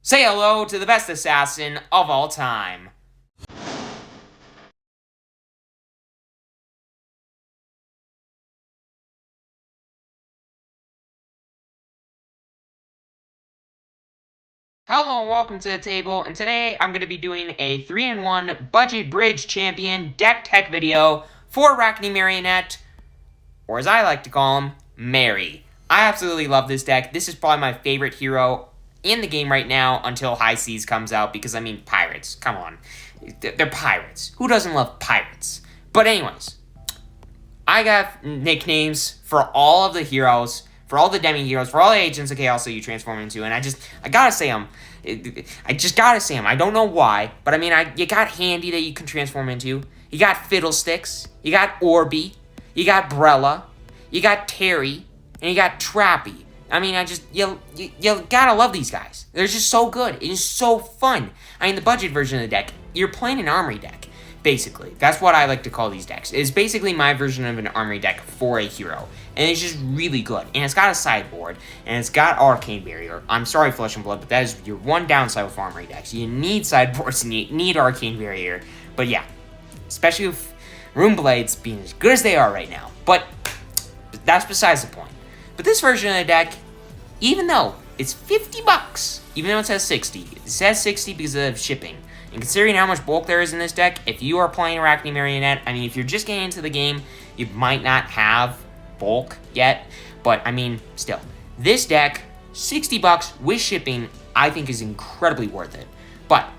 Say hello to the best assassin of all time. Hello and welcome to the table, and today I'm going to be doing a 3-in-1 Budget Bridge Champion deck tech video for Arakni Marionette, or as I like to call him, Mary. I absolutely love this deck. This is probably my favorite hero in the game right now until High Seas comes out, because, I mean, pirates. Come on. They're pirates. Who doesn't love pirates? But anyways, I got nicknames for all of the heroes, for all the Demi-heroes, for all the Agents of Chaos that you transform into, and I gotta say them. I just gotta say them. I don't know why, but I mean, you got Handy that you can transform into. You got Fiddlesticks. You got Orby. You got Brella. You got Terry. And you got Trappy. I mean, you gotta love these guys. They're just so good. It is so fun. I mean, the budget version of the deck, you're playing an armory deck, basically. That's what I like to call these decks. It's basically my version of an armory deck for a hero. And it's just really good. And it's got a sideboard. And it's got Arcane Barrier. I'm sorry, Flesh and Blood, but that is your one downside with armory decks. You need sideboards and you need Arcane Barrier. But yeah, especially with Rune Blades being as good as they are right now. But that's besides the point. But this version of the deck, even though it's $50, even though it says 60, it says 60 because of shipping. And considering how much bulk there is in this deck, if you are playing Arakni Marionette, I mean, if you're just getting into the game, you might not have bulk yet. But, I mean, still, this deck, $60 with shipping, I think is incredibly worth it. But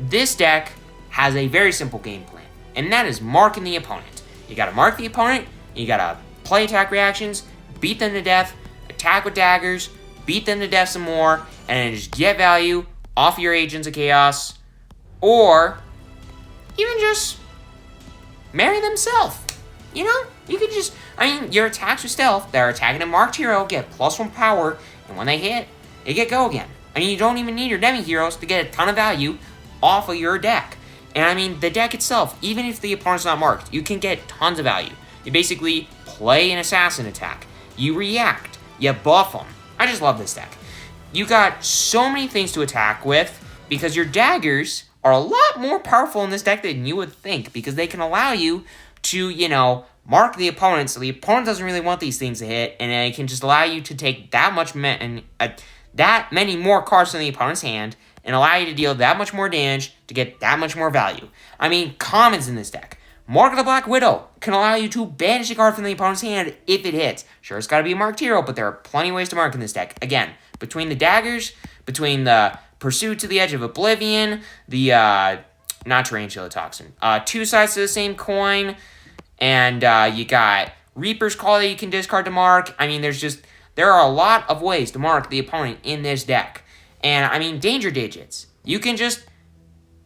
this deck has a very simple game plan, and that is marking the opponent. You gotta mark the opponent, you gotta play attack reactions, beat them to death, attack with daggers, beat them to death some more, and then just get value off your Agents of Chaos, or even just marry themselves. You know, you could just, I mean, your attacks with stealth, they're attacking a marked hero, get +1 power, and when they hit, they get go again. I mean, you don't even need your Demi-heroes to get a ton of value off of your deck. And I mean, the deck itself, even if the opponent's not marked, you can get tons of value. You basically play an assassin attack. You react. You buff them. I just love this deck. You got so many things to attack with because your daggers are a lot more powerful in this deck than you would think, because they can allow you to, you know, mark the opponent so the opponent doesn't really want these things to hit, and it can just allow you to take that many more cards from the opponent's hand and allow you to deal that much more damage to get that much more value. I mean, commons in this deck. Mark of the Black Widow can allow you to banish a card from the opponent's hand if it hits. Sure, it's got to be a marked hero, but there are plenty of ways to mark in this deck. Again, between the daggers, between the Pursuit to the Edge of Oblivion, the, not Tarantula Toxin, two sides to the same coin, and you got Reaper's Call that you can discard to mark. I mean, there are a lot of ways to mark the opponent in this deck. And, I mean, Danger Digits. You can just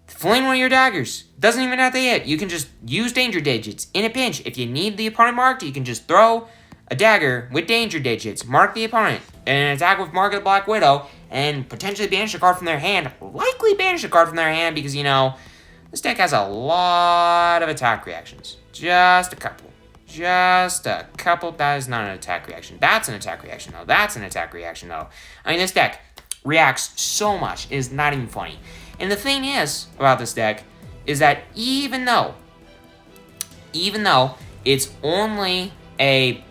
fling one of your daggers. Doesn't even have to hit. You can just use Danger Digits in a pinch. If you need the opponent marked, you can just throw a dagger with Danger Digits, mark the opponent, and attack with Mark of the Black Widow, and potentially banish a card from their hand. Likely banish a card from their hand because, you know, this deck has a lot of attack reactions. Just a couple. Just a couple. That is not an attack reaction. That's an attack reaction, though. That's an attack reaction, though. I mean, this deck reacts so much. It is not even funny. And the thing is about this deck is that even though it's only a,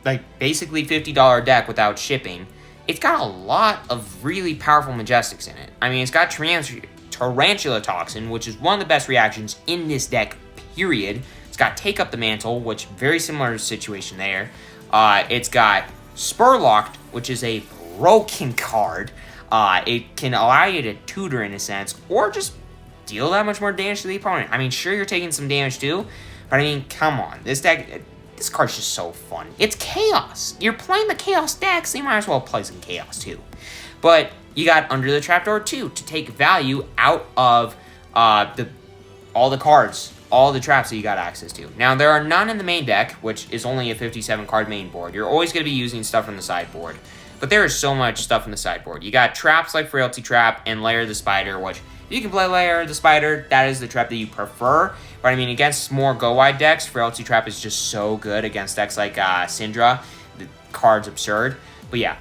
like, basically $50 deck without shipping, it's got a lot of really powerful Majestics in it. I mean, it's got Tarantula Toxin, which is one of the best reactions in this deck, period. It's got Take Up the Mantle, which very similar situation there. It's got Spurlocked, which is a broken card. It can allow you to tutor in a sense, or just deal that much more damage to the opponent. I mean, sure, you're taking some damage too, but I mean, come on. This deck, this card's just so fun. It's Chaos. You're playing the Chaos deck, so you might as well play some Chaos too. But you got Under the Trapdoor too, to take value out of all the cards, all the traps that you got access to. Now, there are none in the main deck, which is only a 57-card main board. You're always going to be using stuff from the sideboard. But there is so much stuff in the sideboard. You got traps like Frailty Trap and Lair of the Spider, which, if you can play Lair of the Spider, that is the trap that you prefer. But I mean, against more go-wide decks, Frailty Trap is just so good against decks like Syndra. The card's absurd. But yeah,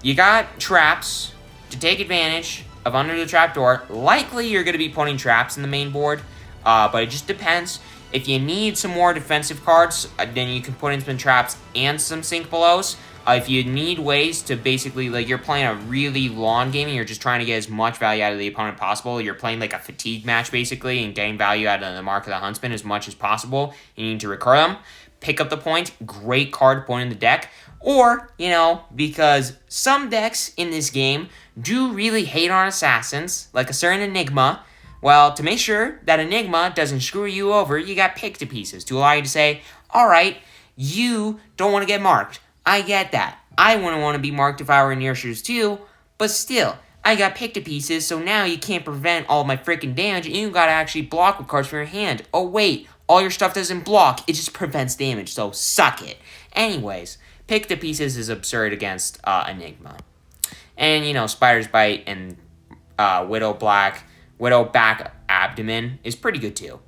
you got traps to take advantage of Under the Trapdoor. Likely you're going to be putting traps in the main board, but it just depends. If you need some more defensive cards, then you can put in some traps and some sink belows. If you need ways to basically, like, you're playing a really long game and you're just trying to get as much value out of the opponent possible, you're playing like a fatigue match basically and getting value out of the Mark of the Huntsman as much as possible, you need to recur them, pick up the point, great card to put in the deck. Or, you know, because some decks in this game do really hate on assassins, like a certain Enigma. Well, to make sure that Enigma doesn't screw you over, you got Pick to Pieces to allow you to say, alright, you don't want to get marked. I get that. I wouldn't want to be marked if I were in your shoes too, but still, I got Pick to Pieces, so now you can't prevent all my freaking damage, and you gotta actually block with cards from your hand. Oh wait, all your stuff doesn't block, it just prevents damage, so suck it. Anyways, Pick to Pieces is absurd against Enigma. And, you know, Spider's Bite and Widow Back Abdomen is pretty good too.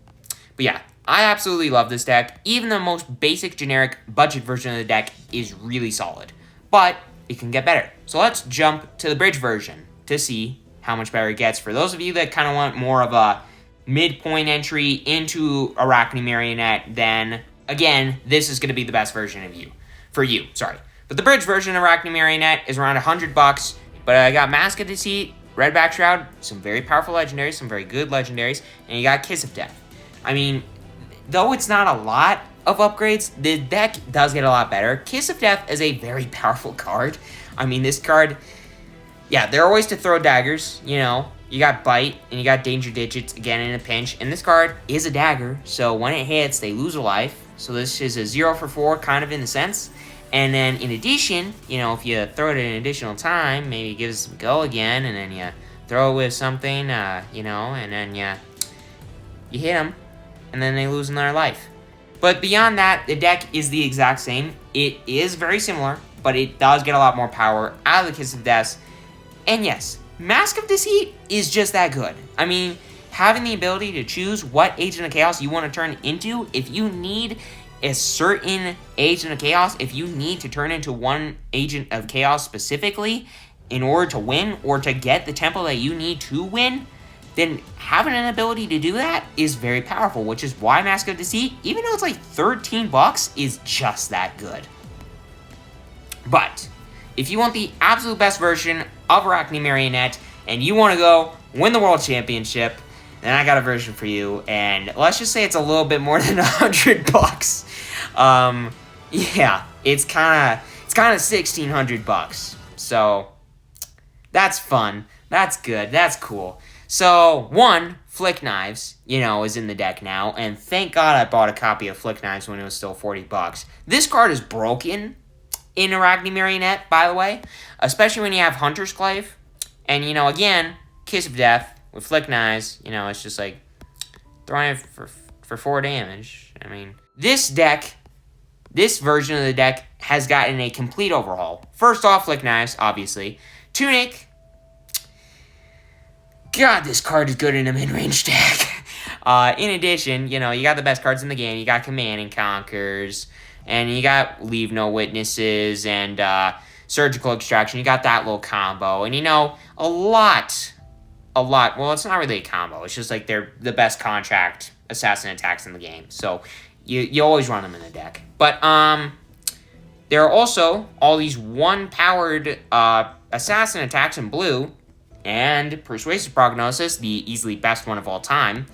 But yeah, I absolutely love this deck. Even the most basic, generic, budget version of the deck is really solid. But it can get better. So let's jump to the bridge version to see how much better it gets. For those of you that kind of want more of a midpoint entry into Arakni Marionette, then, again, this is going to be the best version of you. For you, sorry. But the bridge version of Arakni Marionette is around $100, but I got Mask of Deceit, Redback Shroud, some very powerful legendaries, some very good legendaries, and you got Kiss of Death. I mean, though it's not a lot of upgrades, the deck does get a lot better. Kiss of Death is a very powerful card. I mean, this card, yeah, there are ways to throw daggers, you know. You got Bite, and you got Danger Digits, again, in a pinch. And this card is a dagger, so when it hits, they lose a life. So this is a 0 for 4, kind of in a sense. And then, in addition, you know, if you throw it an additional time, maybe give it some go again, and then you throw it with something, you know, and then you hit them, and then they lose another life. But beyond that, the deck is the exact same. It is very similar, but it does get a lot more power out of the Kiss of Death. And yes, Mask of Deceit is just that good. I mean, having the ability to choose what Agent of Chaos you want to turn into, if you need a certain Agent of Chaos, if you need to turn into one Agent of Chaos specifically in order to win or to get the temple that you need to win, then having an ability to do that is very powerful, which is why Mask of Deceit, even though it's like $13, is just that good. But if you want the absolute best version of Arakni Marionette and you want to go win the World Championship, then I got a version for you, and let's just say it's a little bit more than $100. Yeah, it's kind of $1,600. So that's fun. That's good. That's cool. So one, Flick Knives, you know, is in the deck now, and thank God I bought a copy of Flick Knives when it was still $40. This card is broken in Arakni Marionette, by the way, especially when you have Hunter's Glaive, and, you know, again, Kiss of Death with Flick Knives, you know, it's just like throwing it for 4 damage. I mean, this deck, this version of the deck has gotten a complete overhaul. First off, Flick Knives, obviously. Tunic. God, this card is good in a mid-range deck. In addition, you know, you got the best cards in the game. You got Command and Conquers, and you got Leave No Witnesses, and Surgical Extraction. You got that little combo, and, you know, a lot, well, it's not really a combo. It's just like they're the best contract assassin attacks in the game. So you always run them in the deck. But there are also all these one-powered assassin attacks in blue, and Persuasive Prognosis, the easily best one of all time.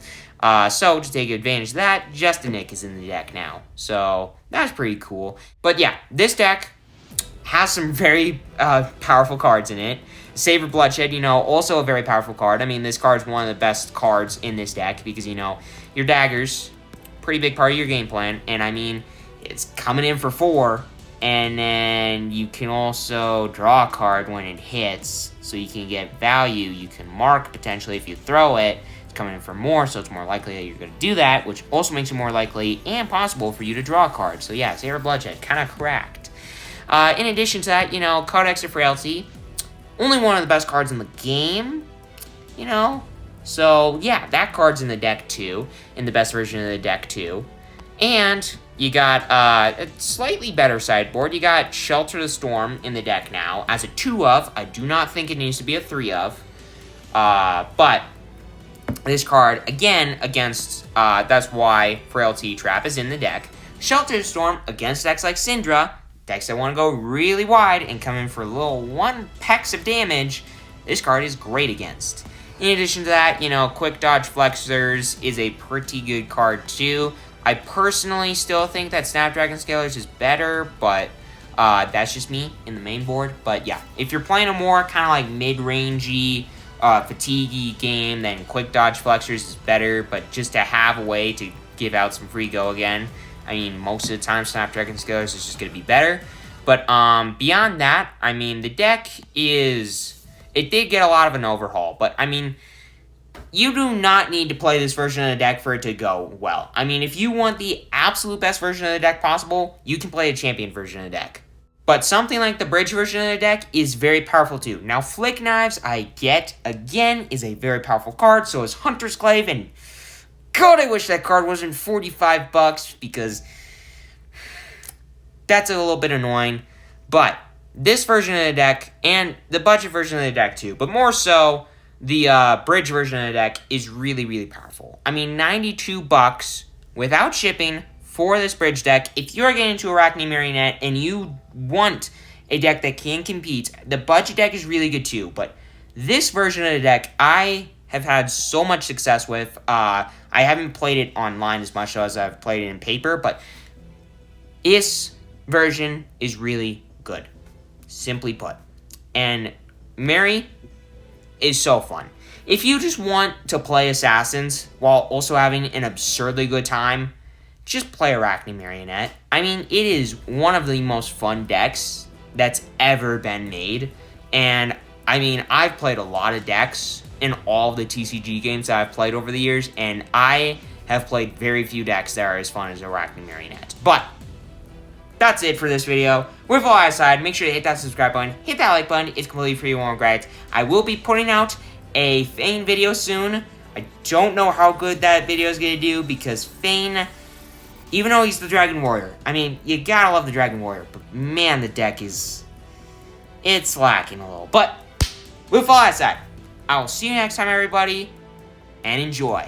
So to take advantage of that, Justinic is in the deck now. So that's pretty cool. But yeah, this deck has some very powerful cards in it. Savor Bloodshed, you know, also a very powerful card. I mean, this card is one of the best cards in this deck because, you know, your daggers, pretty big part of your game plan. And, I mean, it's coming in for 4. And then you can also draw a card when it hits, so you can get value. You can mark, potentially, if you throw it. It's coming in for more, so it's more likely that you're going to do that, which also makes it more likely and possible for you to draw a card. So, yeah, Savor Bloodshed, kind of cracked. In addition to that, you know, Codex of Frailty, only one of the best cards in the game, you know. So, yeah, that card's in the deck, too, in the best version of the deck, too. And you got a slightly better sideboard. You got Shelter the Storm in the deck now as a 2 of. I do not think it needs to be a 3 of. But this card, again, against, that's why Frailty Trap is in the deck. Shelter Storm against decks like Syndra, decks that want to go really wide and come in for a little 1 pex of damage, this card is great against. In addition to that, you know, Quick Dodge Flexors is a pretty good card too. I personally still think that Snapdragon Scalers is better, but that's just me in the main board. But yeah, if you're playing a more kind of like mid-rangey, fatigue-y game, then Quick Dodge Flexors is better. But just to have a way to give out some free go again, I mean, most of the time Snapdragon Scalers is just going to be better. But beyond that, I mean, the deck is... It did get a lot of an overhaul, but I mean, you do not need to play this version of the deck for it to go well. I mean, if you want the absolute best version of the deck possible, you can play a champion version of the deck. But something like the bridge version of the deck is very powerful too. Now, Flick Knives, I get, again, is a very powerful card, so is Hunter's Clave, and God, I wish that card wasn't $45, because that's a little bit annoying. But this version of the deck, and the budget version of the deck too, but more so, the bridge version of the deck is really, really powerful. I mean, $92 without shipping for this bridge deck. If you're getting into Arachni Marionette and you want a deck that can compete, the budget deck is really good too. But this version of the deck, I have had so much success with. I haven't played it online as much as I've played it in paper, but this version is really good. Simply put. And Mary is so fun. If you just want to play Assassins while also having an absurdly good time, just play Arachni Marionette. I mean, it is one of the most fun decks that's ever been made. And, I mean, I've played a lot of decks in all the TCG games that I've played over the years, and I have played very few decks that are as fun as Arachni Marionette. But that's it for this video. With all that aside, make sure to hit that subscribe button, hit that like button. It's completely free, you won't regret it. I will be putting out a Fane video soon. I don't know how good that video is going to do, because Fane, even though he's the Dragon Warrior, I mean, you gotta love the Dragon Warrior, but man, the deck is, it's lacking a little. But with all that said, I will see you next time, everybody, and enjoy.